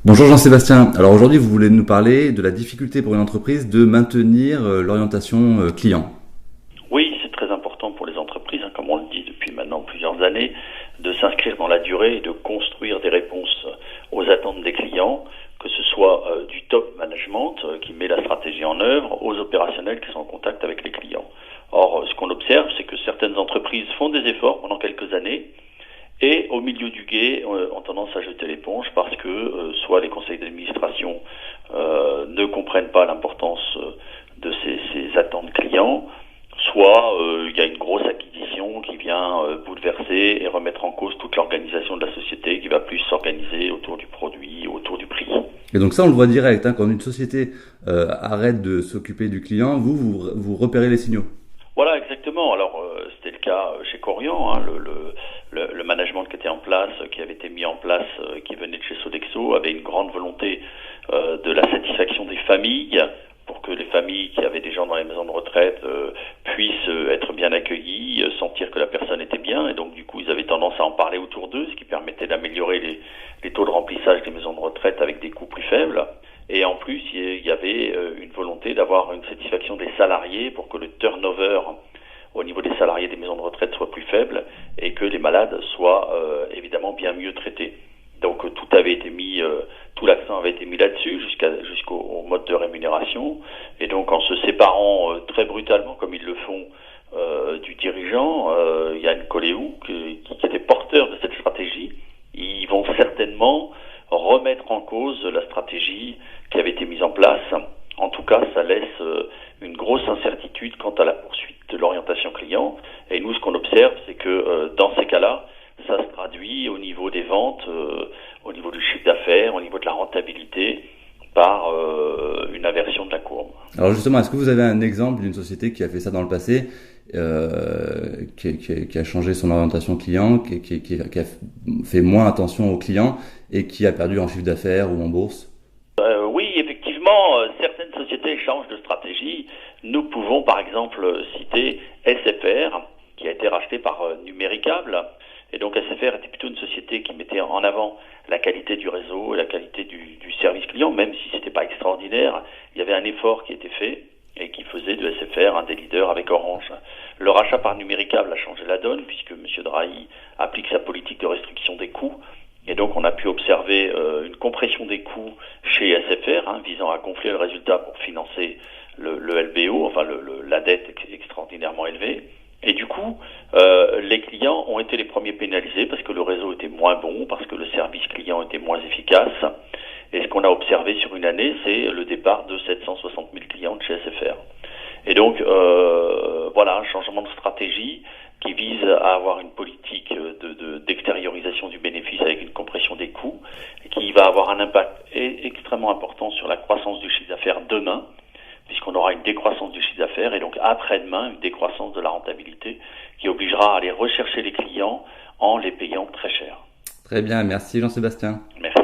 Bonjour Jean-Sébastien. Alors aujourd'hui, vous voulez nous parler de la difficulté pour une entreprise de maintenir l'orientation client. Oui, c'est très important pour les entreprises, comme on le dit depuis maintenant plusieurs années, de s'inscrire dans la durée et de construire des réponses aux attentes des clients, que ce soit du top management qui met la stratégie en œuvre, aux opérationnels qui sont en contact avec les clients. Or, ce qu'on observe, c'est que certaines entreprises font des efforts pendant quelques années et au milieu du gué ont tendance à jeter l'éponge parce que soit les conseils d'administration ne comprennent pas l'importance de ces attentes clients, soit il y a une grosse acquisition qui vient bouleverser et remettre en cause toute l'organisation de la société qui va plus s'organiser autour du produit, autour du prix. Et donc ça, on le voit direct, quand une société arrête de s'occuper du client, vous repérez les signaux. Voilà, exactement. Alors, c'était le cas chez Corian, le management qui était en place, qui avait été mis en place, qui venait de chez Sodexo, avait une grande volonté de la satisfaction des familles, pour que les familles qui avaient des gens dans les maisons de retraite puissent être bien accueillies, sentir que la personne était bien, et donc du coup ils avaient tendance à en parler autour d'eux, ce qui permettait d'améliorer les taux de remplissage des maisons de retraite avec des coûts plus faibles. Et en plus, il y avait une volonté d'avoir une satisfaction des salariés pour que le turnover au niveau des salariés des maisons de retraite soit plus faible et que les malades soient évidemment bien mieux traités. Donc tout avait été mis, tout l'accent avait été mis là-dessus jusqu'au mode de rémunération. Et donc en se séparant très brutalement comme ils le font du dirigeant, Yann Coléou, qui était porteur de cette stratégie, ils vont certainement remettre en cause la stratégie qui avait été mise en place. En tout cas, ça laisse une grosse incertitude quant à la poursuite de l'orientation client. Et nous, ce qu'on observe, c'est que dans ces cas-là, ça se traduit au niveau des ventes, au niveau du chiffre d'affaires, au niveau de la rentabilité, par une inversion de la courbe. Alors justement, est-ce que vous avez un exemple d'une société qui a fait ça dans le passé, qui a changé son orientation client, qui a fait moins attention aux clients et qui a perdu en chiffre d'affaires ou en bourse? Oui, effectivement, certaines sociétés changent de stratégie. Nous pouvons par exemple citer SFR, qui a été racheté par Numéricable. Et donc SFR était plutôt une société qui mettait en avant la qualité du réseau et la qualité du service client, même si c'était pas extraordinaire. Il y avait un effort qui était fait et qui faisait de SFR un des leaders avec Orange. Le rachat par Numéricable a changé la donne puisque M. Drahi applique sa politique de restriction des coûts. Et donc on a pu observer une compression des coûts chez SFR, visant à gonfler le résultat pour financer le LBO, la dette extraordinairement élevée. Et du coup, les clients ont été les premiers pénalisés parce que le réseau était moins bon, parce que le service client était moins efficace. Et ce qu'on a observé sur une année, c'est le départ de 760 000 clients de chez SFR. Et donc, voilà, un changement de stratégie qui vise à avoir une politique d'extériorisation du bénéfice avec une compression des coûts, et qui va avoir un impact extrêmement important sur la croissance du chiffre d'affaires demain, puisqu'on aura une décroissance du chiffre d'affaires et donc après-demain une décroissance de la rentabilité qui obligera à aller rechercher les clients en les payant très cher. Très bien, merci Jean-Sébastien. Merci.